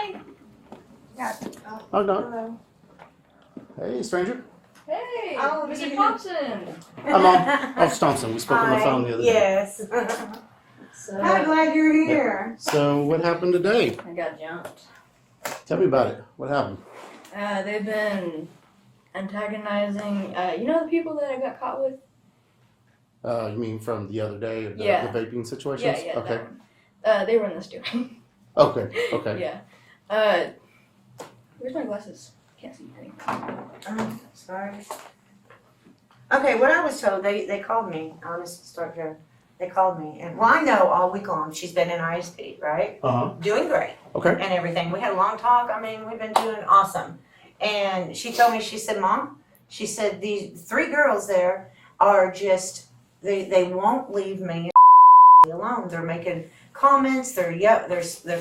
Hi. Yeah. Oh, no. Hello. Hey, stranger. Hey, Oh, Mr. you- Thompson. Hi, Mom. Officer Thompson. We spoke on the phone the other day. Yes. So, I'm glad you're here. So, what happened today? I got jumped. Tell me about it. What happened? They've been antagonizing, the people that I got caught with? You mean from the other day, the vaping situations? Yeah, Okay. that one. They were in this too. Okay. Yeah. Where's my glasses? Can't see anything. Sorry. Okay, what I was told, they called me. I'll just start there. They called me, and I know all week long she's been in ISP, right? Doing great. Okay. And everything. We had a long talk. I mean, we've been doing awesome. And she told me, she said, Mom, she said, these 3 girls there are just, they won't leave me alone. They're making comments. They're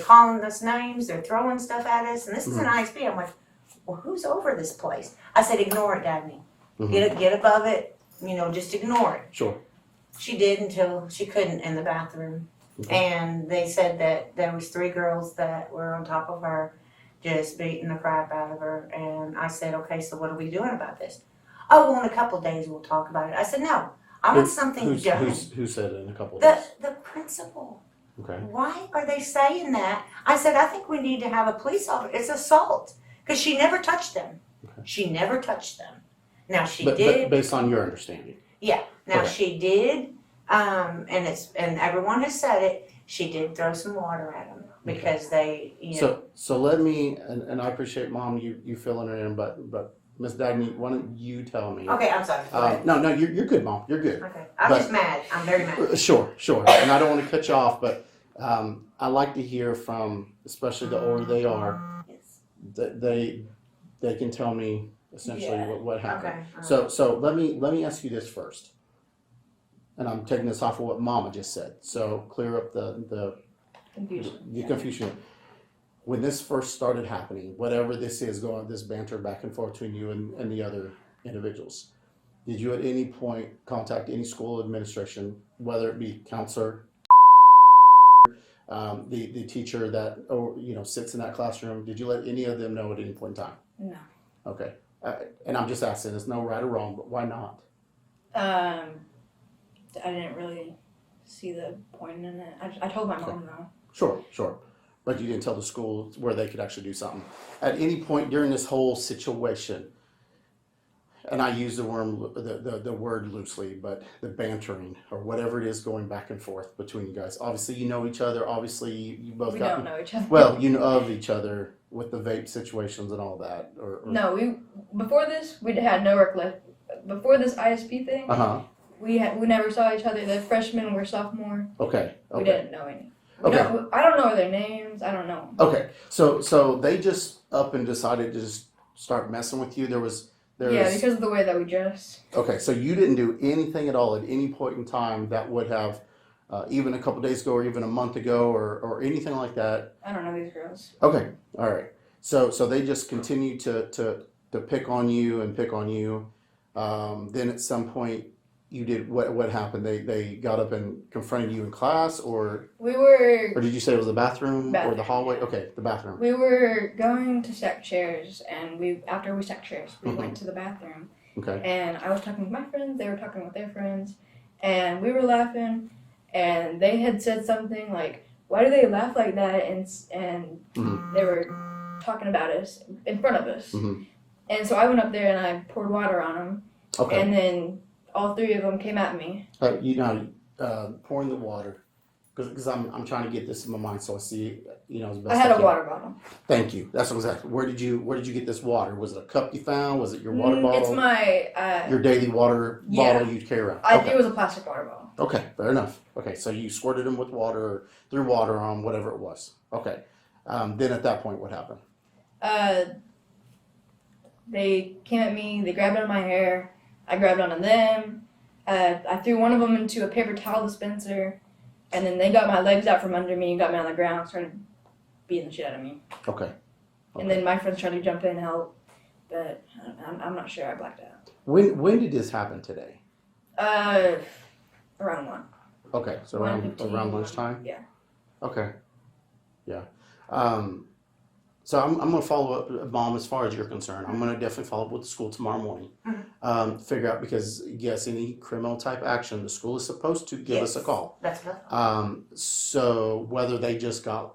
calling us names. They're throwing stuff at us. And this is an ISP. I'm like, well, who's over this place? I said, ignore it, Dagny. Get above it. Just ignore it. Sure. She did until she couldn't in the bathroom. Okay. And they said that there was 3 girls that were on top of her, just beating the crap out of her. And I said, okay, so what are we doing about this? Oh, well, in a couple of days we'll talk about it. I said, no, I want something done. Who said it in a couple of days? The principal. Okay. Why are they saying that? I said, I think we need to have a police officer. It's assault. Because she never touched them. Okay. She never touched them. Now she did. But based on your understanding. Yeah. Now okay. She did, and everyone has said it. She did throw some water at them because they, So let me, and I appreciate, Mom, you filling her in, but Miss Dagny, why don't you tell me? Okay, I'm sorry. No, you're good, Mom. You're good. Okay, I'm just mad. I'm very mad. Sure, and I don't want to cut you off, but I like to hear from, especially the older they are, that they can tell me essentially what happened. Okay. So let me ask you this first, and I'm taking this off of what Mama just said. So clear up the confusion. The confusion. When this first started happening, whatever this is going, this banter back and forth between you and the other individuals, did you at any point contact any school administration, whether it be counselor, the teacher that sits in that classroom? Did you let any of them know at any point in time? No. Okay. And I'm just asking, there's no right or wrong, but why not? I didn't really see the point in it. I told my mom though. Sure. But you didn't tell the school where they could actually do something. At any point during this whole situation, and I use the word loosely, but the bantering or whatever it is going back and forth between you guys. Obviously, you know each other. Obviously, you both don't know each other. Well, you know of each other with the vape situations and all that. No, before this we had no work left. Before this ISP thing, we never saw each other. The freshmen were sophomore. Okay. We didn't know any. Okay. I don't know their names. I don't know. Okay. So they just up and decided to just start messing with you. There was because of the way that we dress. Okay, so you didn't do anything at all at any point in time that would have, even a couple days ago or even a month ago or anything like that? I don't know these girls. Okay, all right. So they just continue to pick on you and pick on you. Then at some point, you did what happened? They got up and confronted you in class, or did you say it was the bathroom or the hallway? Okay, the bathroom. We were going to stack chairs, and after we stacked chairs, we went to the bathroom. Okay. And I was talking with my friends. They were talking with their friends, and we were laughing. And they had said something like, "Why do they laugh like that?" And they were talking about us in front of us. And so I went up there and I poured water on them. Okay. And then all 3 of them came at me. Pouring the water, because I'm trying to get this in my mind so I see, as best I had a water bottle. Thank you. That's exactly. Where did you get this water? Was it a cup you found? Was it your water bottle? It's my your daily water bottle you'd carry around. It was a plastic water bottle. Okay, fair enough. Okay, so you squirted them with water, or threw water on whatever it was. Okay. Then at that point, what happened? They came at me. They grabbed onto my hair. I grabbed onto them. I threw one of them into a paper towel dispenser, and then they got my legs out from under me and got me on the ground and started beating the shit out of me. Okay. And then my friends tried to jump in and help, but I'm not sure. I blacked out. When did this happen today? Around 1. Okay, so around lunchtime? Yeah. Okay. Yeah. So I'm going to follow up, Mom, as far as you're concerned. I'm going to definitely follow up with the school tomorrow morning. Figure out, because yes, any criminal type action, the school is supposed to give us a call. That's what. So whether they just got,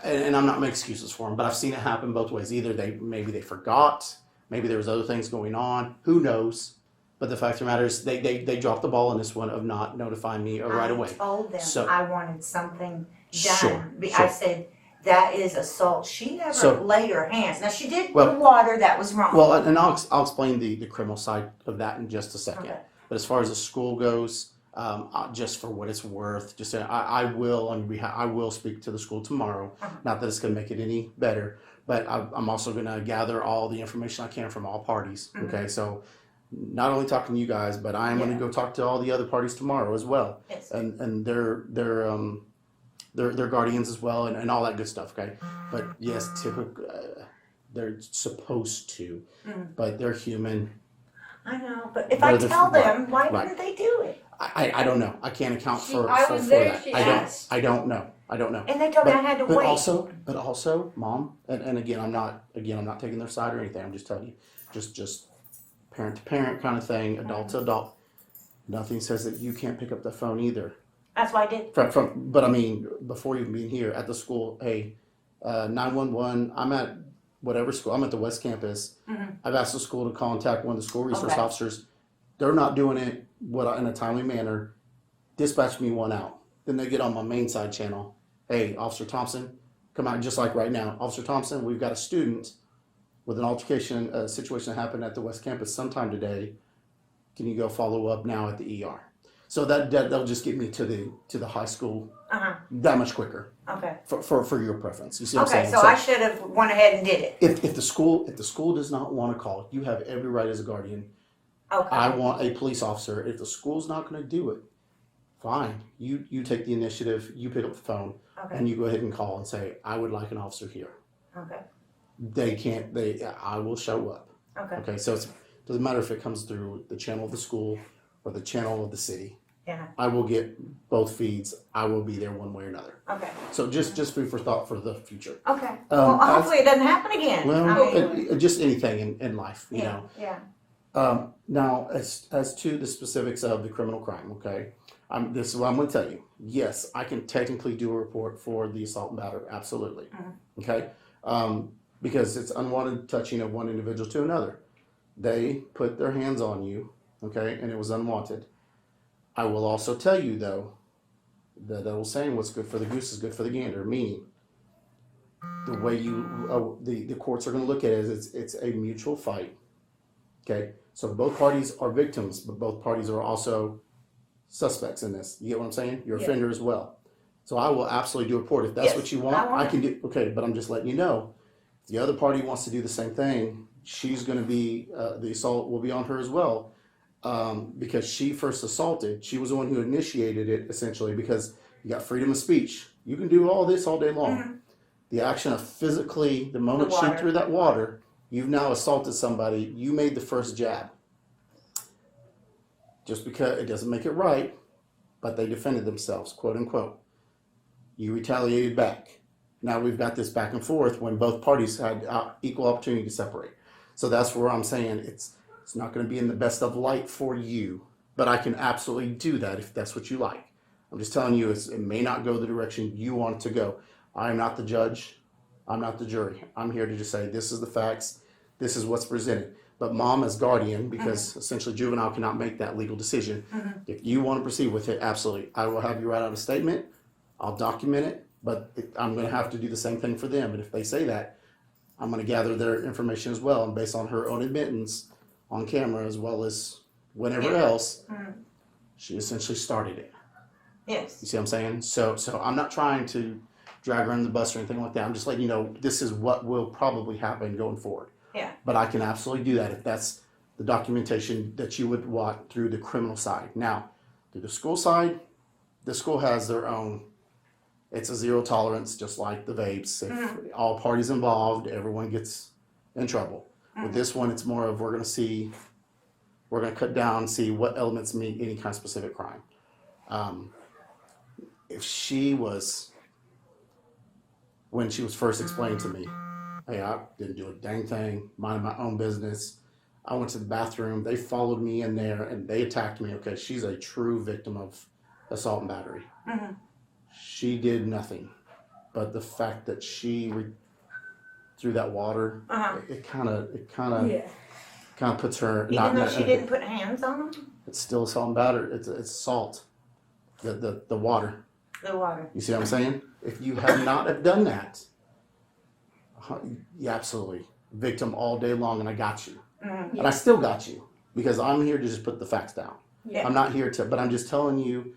and I'm not making excuses for them, but I've seen it happen both ways. Either maybe they forgot, maybe there was other things going on. Who knows? But the fact of the matter is, they dropped the ball in this one of not notifying me right away. I told them I wanted something done. Sure. I said, that is assault. She never laid her hands. Now, she did Well, the water, that was wrong. Well, and I'll explain the criminal side of that in just a second. Okay. But as far as the school goes, just for what it's worth, just saying, I will speak to the school tomorrow. Not that it's going to make it any better, but I'm also going to gather all the information I can from all parties. Okay, so not only talking to you guys, but I'm going to go talk to all the other parties tomorrow as well, Yes. and their guardians as well, and all that good stuff. Okay, but yes, typically they're supposed to, but they're human. I know, but if I tell them, why didn't they do it? I don't know. I can't account for I was there, that. she I asked. don't know. And they told me I had to but wait. Also, Mom, and again, I'm not taking their side or anything. I'm just telling you, just parent to parent kind of thing, adult to adult. Nothing says that you can't pick up the phone either. That's what I did. But I mean, before even being here at the school, hey, 911. I'm at whatever school. I'm at the West Campus. I've asked the school to contact one of the school resource officers. They're not doing it in a timely manner. Dispatch me one out. Then they get on my main side channel. Hey, Officer Thompson, come out, just like right now. Officer Thompson, we've got a student with an altercation, a situation that happened at the West Campus sometime today. Can you go follow up now at the ER? So that'll just get me to the high school that much quicker. Okay. For your preference. You see what I'm saying? So I should have went ahead and did it. If the school does not want to call, you have every right as a guardian. Okay. I want a police officer. If the school's not going to do it, fine. You take the initiative. You pick up the phone and you go ahead and call and say, I would like an officer here. Okay. They can't. I will show up. Okay. Okay. So it doesn't matter if it comes through the channel of the school or the channel of the city. Yeah. I will get both feeds. I will be there one way or another. Okay. So just food for thought for the future. Okay. Well, hopefully it doesn't happen again. Well, just anything in life, you know. Yeah. Now, as to the specifics of the criminal crime, okay, this is what I'm going to tell you. Yes, I can technically do a report for the assault and battery, absolutely. Okay, because it's unwanted touching of one individual to another. They put their hands on you, okay, and it was unwanted. I will also tell you, though, that old saying, what's good for the goose is good for the gander, meaning the way the courts are going to look at it is it's a mutual fight, okay? So both parties are victims, but both parties are also suspects in this. You get what I'm saying? You're offender as well. So I will absolutely do a report. If that's what you want, I can do, okay, but I'm just letting you know, if the other party wants to do the same thing, she's going to be, the assault will be on her as well. Because she first assaulted, she was the one who initiated it, essentially, because you got freedom of speech. You can do all this all day long. The action of physically, the moment she threw that water, you've now assaulted somebody, you made the first jab. Just because it doesn't make it right, but they defended themselves, quote unquote. You retaliated back. Now we've got this back and forth when both parties had equal opportunity to separate. So that's where I'm saying it's not going to be in the best of light for you, but I can absolutely do that if that's what you like. I'm just telling you, it may not go the direction you want it to go. I'm not the judge. I'm not the jury. I'm here to just say, this is the facts. This is what's presented. But Mom, as guardian, because essentially juvenile cannot make that legal decision. If you want to proceed with it, absolutely. I will have you write out a statement. I'll document it, but I'm going to have to do the same thing for them. And if they say that, I'm going to gather their information as well. And based on her own admittance on camera, as well as whenever else, she essentially started it. Yes. You see what I'm saying? So I'm not trying to drag her under the bus or anything like that. I'm just letting you know this is what will probably happen going forward. Yeah. But I can absolutely do that if that's the documentation that you would want through the criminal side. Now, through the school side, the school has their own. It's a zero tolerance, just like the vapes. If all parties involved, everyone gets in trouble. With this one, it's more of we're going to cut down, see what elements meet any kind of specific crime. If she was when she was first explained to me. Hey, I didn't do a dang thing, minding my own business. I went to the bathroom. They followed me in there and they attacked me. Okay, she's a true victim of assault and battery. Mm-hmm. She did nothing, but the fact that she threw that water, it kind of puts her. Even though she didn't put hands on them. It's still assault and battery. It's salt. The water. The water. You see what I'm saying? If you had not have done that, yeah, absolutely. Victim all day long, and I got you. Mm-hmm. And I still got you because I'm here to just put the facts down. Yeah. I'm not here to, but I'm just telling you,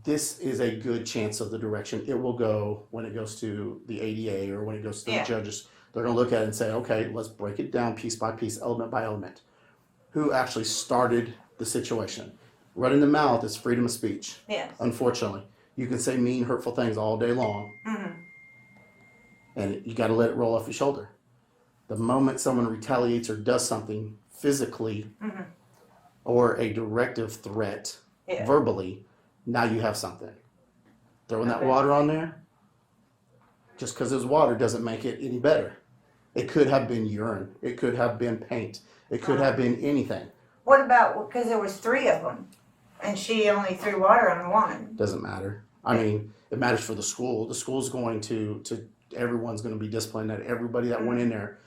this is a good chance of the direction it will go when it goes to the ADA or when it goes to the judges. They're going to look at it and say, okay, let's break it down piece by piece, element by element. Who actually started the situation? Running the mouth is freedom of speech. Yes. Unfortunately. You can say mean, hurtful things all day long. Mm-hmm. And you got to let it roll off your shoulder. The moment someone retaliates or does something physically or a directive threat verbally, now you have something. Throwing that water on there, just because it's water doesn't make it any better. It could have been urine. It could have been paint. It could have been anything. What about, because there was 3 of them, and she only threw water on one? Doesn't matter. I mean, it matters for the school. The school's going to everyone's going to be disciplined. That everybody that went in there,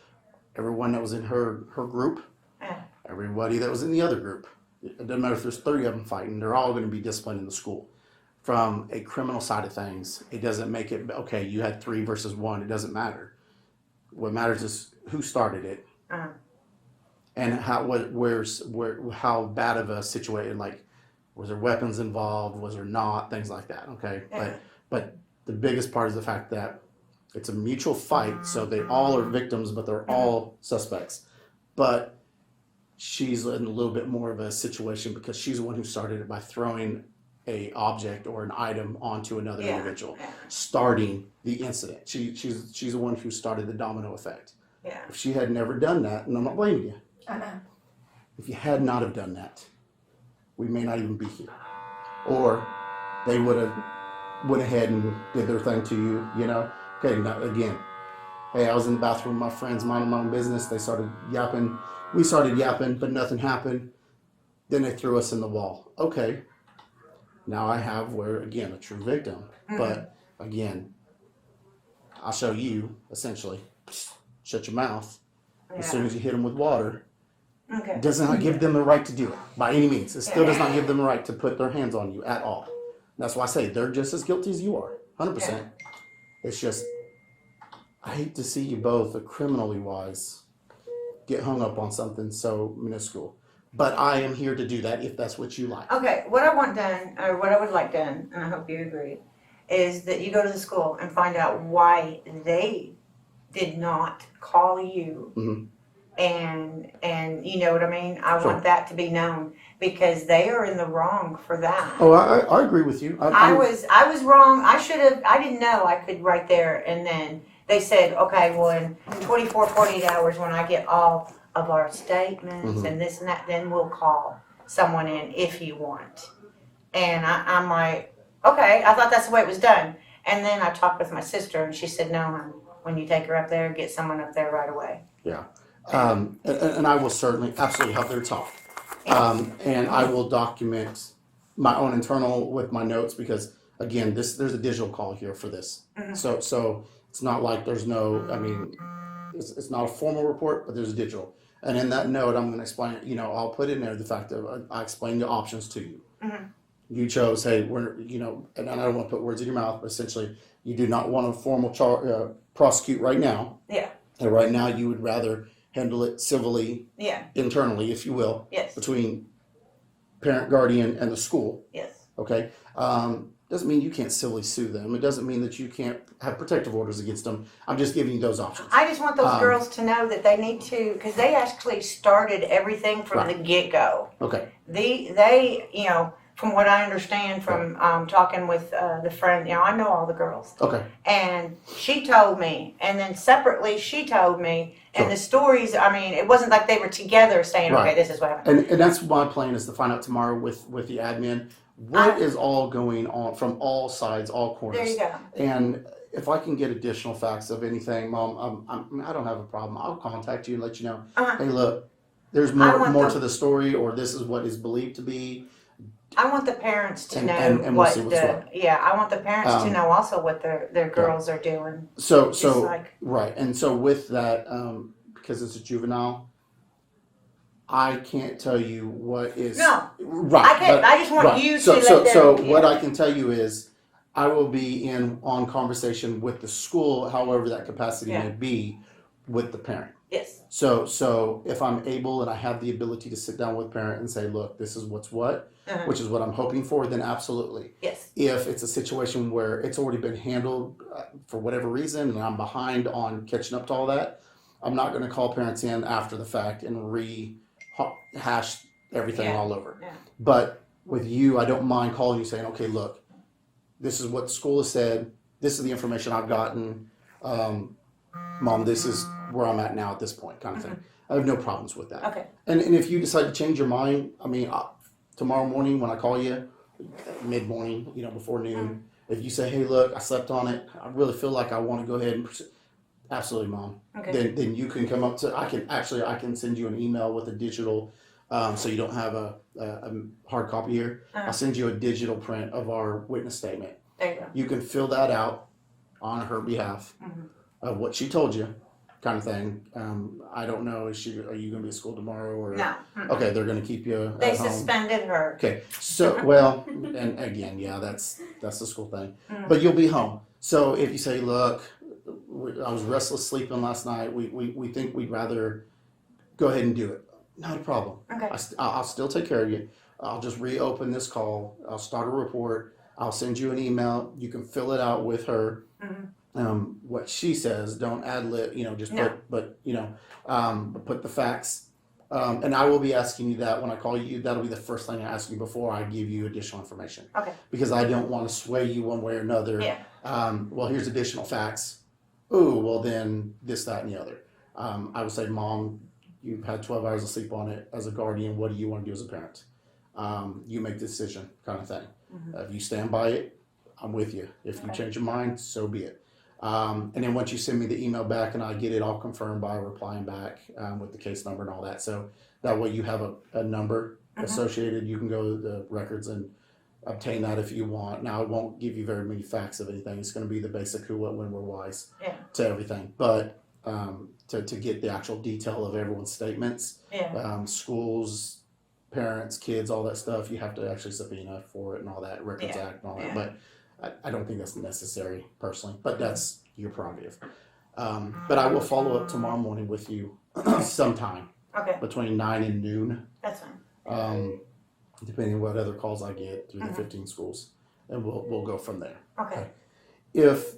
everyone that was in her group, everybody that was in the other group. It doesn't matter if there's 30 of them fighting. They're all going to be disciplined in the school. From a criminal side of things, it doesn't make it, okay, you had 3 versus 1. It doesn't matter. What matters is who started it. And how bad of a situation, like, was there weapons involved? Was there not? Things like that, okay? But the biggest part is the fact that it's a mutual fight, so they all are victims, but they're all suspects. But she's in a little bit more of a situation because she's the one who started it by throwing a object or an item onto another individual, starting the incident. She's the one who started the domino effect. Yeah. If she had never done that, and I'm not blaming you. I know. If you had not have done that, we may not even be here. Or they would have went ahead and did their thing to you, you know? Okay, now again, hey, I was in the bathroom with my friends minding my own business. They started yapping. We started yapping, but nothing happened. Then they threw us in the wall. Okay. Now I have, again, a true victim. But again, I'll show you, essentially, shut your mouth. As soon as you hit them with water, it does not give them the right to do it by any means. It still does not give them the right to put their hands on you at all. That's why I say they're just as guilty as you are, 100%. It's just, I hate to see you both, criminally wise, get hung up on something so minuscule. But I am here to do that if that's what you like. Okay, what I want done, or what I would like done, and I hope you agree, is that you go to the school and find out why they did not call you. And you know what I mean? I want that to be known because they are in the wrong for that. Oh, I agree with you. I was wrong. I didn't know I could right there and then. They said, okay, well, in 24, 48 hours when I get all of our statements and this and that, then we'll call someone in if you want. And I'm like, okay, I thought that's the way it was done. And then I talked with my sister and she said, no, hon, when you take her up there, get someone up there right away. Yeah. And I will certainly, absolutely help her talk. And I will document my own internal with my notes because, again, there's a digital call here for this. So it's not like there's no, I mean, it's not a formal report, but there's a digital. And in that note, I'm going to explain, I'll put in there the fact that I explained the options to you. You chose, hey, and I don't want to put words in your mouth, but essentially you do not want a formal prosecute right now. Yeah. And right now you would rather handle it civilly, internally, if you will, between parent, guardian, and the school. Yes. Okay. Doesn't mean you can't civilly sue them. It doesn't mean that you can't have protective orders against them. I'm just giving you those options. I just want those girls to know that they need to, because they actually started everything from the get-go. Okay. They, from what I understand from talking with the friend, I know all the girls. Okay. And she told me, and then separately she told me, and the stories, I mean, it wasn't like they were together saying, okay, this is what happened. And that's my plan is to find out tomorrow with the admin what is all going on from all sides, all corners. There you go. And if I can get additional facts of anything, Mom, I don't have a problem. I'll contact you and let you know. Hey, look, there's more to the story, or this is what is believed to be. I want the parents to know and we'll see what's what. Yeah, I want the parents to know also what their girls are doing. So right, and so with that, because it's a juvenile, I can't tell you what is right. I just want you to let them. So what I can tell you is, I will be on conversation with the school, however that capacity may be, with the parent. Yes. So if I'm able and I have the ability to sit down with parent and say, look, this is what's what, which is what I'm hoping for, then absolutely. Yes. If it's a situation where it's already been handled for whatever reason and I'm behind on catching up to all that, I'm not going to call parents in after the fact and rehash everything all over. Yeah. But with you, I don't mind calling you saying, okay, look, this is what the school has said. This is the information I've gotten. Mom, this is where I'm at now at this point, kind of thing. I have no problems with that. Okay. And if you decide to change your mind, I mean, tomorrow morning when I call you, mid-morning, before noon, if you say, hey, look, I slept on it. I really feel like I want to go ahead and pursue. Absolutely, Mom. Okay. Then you can come up to, I can send you an email with a digital, so you don't have a hard copy here. I'll send you a digital print of our witness statement. There you go. You can fill that out on her behalf of what she told you, kind of thing. I don't know, are you going to be at school tomorrow? Or no. Okay, they're going to keep you at They home. suspended her. Okay, so, well, and again, yeah, that's the school thing. But you'll be home. So if you say, look, I was restless sleeping last night, we think we'd rather go ahead and do it. Not a problem. Okay. I'll still take care of you. I'll just reopen this call. I'll start a report. I'll send you an email. You can fill it out with her. What she says, don't ad lib, just put the facts. And I will be asking you that when I call you. That'll be the first thing I ask you before I give you additional information. Okay. Because I don't want to sway you one way or another. Yeah. Well, here's additional facts. Ooh, well then this, that, and the other. I would say, Mom, you've had 12 hours of sleep on it. As a guardian, what do you want to do as a parent? You make the decision, kind of thing. If you stand by it, I'm with you. If you change your mind, so be it. And then once you send me the email back and I get it all confirmed by replying back with the case number and all that. So that way you have a number associated. You can go to the records and obtain that if you want. Now, it won't give you very many facts of anything. It's going to be the basic who, what, when, where, whys to everything. But to get the actual detail of everyone's statements, schools, parents, kids, all that stuff, you have to actually subpoena for it and all that, Records Act and all that. But I don't think that's necessary personally, but that's your prerogative. But I will follow up tomorrow morning with you sometime between 9 and noon. That's fine. Depending on what other calls I get through the 15 schools, and we'll go from there. Okay. If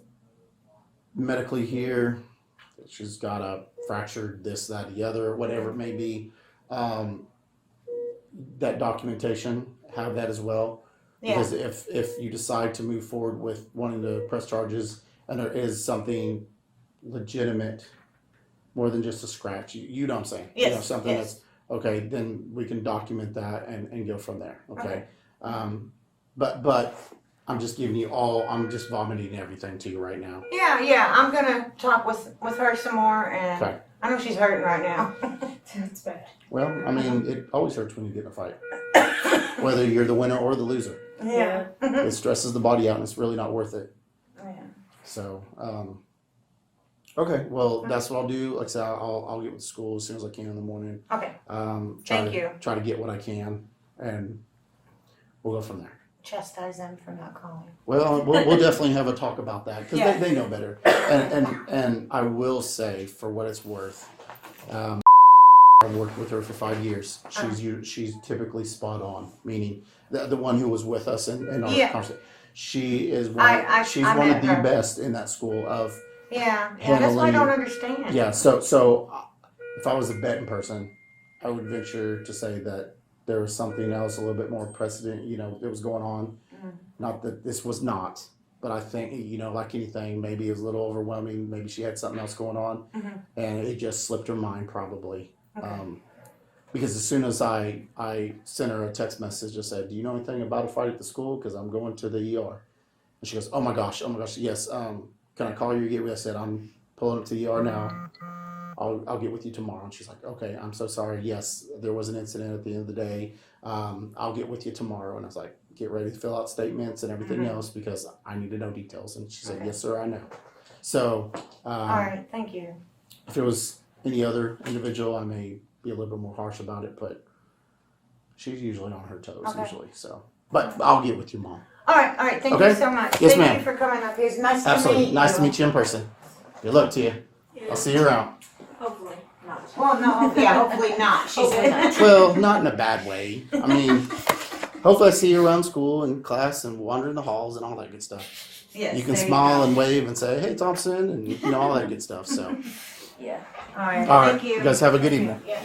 medically here, she's got a fractured this, that, the other, whatever it may be, that documentation, have that as well. Because if you decide to move forward with wanting to press charges and there is something legitimate, more than just a scratch, you know what I'm saying? Yes. Something that's okay, then we can document that and go from there. Okay. But I'm just giving you I'm just vomiting everything to you right now. Yeah. I'm gonna talk with her some more, and I know she's hurting right now. It's bad. Well, I mean, it always hurts when you get in a fight, whether you're the winner or the loser. Yeah. It stresses the body out, and it's really not worth it. Yeah. So, okay, well, that's what I'll do. Like I said, I'll get with the school as soon as I can in the morning. Okay. Try to get what I can, and we'll go from there. Chastise them for not calling. Well, we'll definitely have a talk about that because they know better. And I will say, for what it's worth, I've worked with her for 5 years. She's typically spot on, meaning the one who was with us in our conversation. She is one of the best in that school of that's what I don't understand. Yeah, so if I was a betting person, I would venture to say that there was something else a little bit more precedent, that was going on. Not that this was not, but I think, like anything, maybe it was a little overwhelming. Maybe she had something else going on, and it just slipped her mind probably. Okay. Because as soon as I sent her a text message that said, do you know anything about a fight at the school? Because I'm going to the ER. And she goes, oh my gosh, yes. can I call you? Get with? I said, I'm pulling up to the ER now. I'll get with you tomorrow. And she's like, okay, I'm so sorry. Yes, there was an incident at the end of the day. I'll get with you tomorrow. And I was like, get ready to fill out statements and everything else because I need to know details. And she said, yes, sir, I know. So, All right, thank you. if it was any other individual, I may be a little bit more harsh about it, but she's usually on her toes, usually. So, but I'll get with you, Mom. All right, thank Okay. you so much. Yes, thank ma'am. you for coming up here. It's nice to Absolutely. meet you. Nice to meet you in person. Good luck to you. I'll see you around. Hopefully not. Well, no, yeah, hopefully not. She said. Well, not in a bad way. I mean, hopefully I see you around school and class and wander in the halls and all that good stuff. Yes, You can there smile go. and wave and say, hey, Thompson, and all that good stuff. So, All right, all right. thank you. You guys have a good evening. Yeah.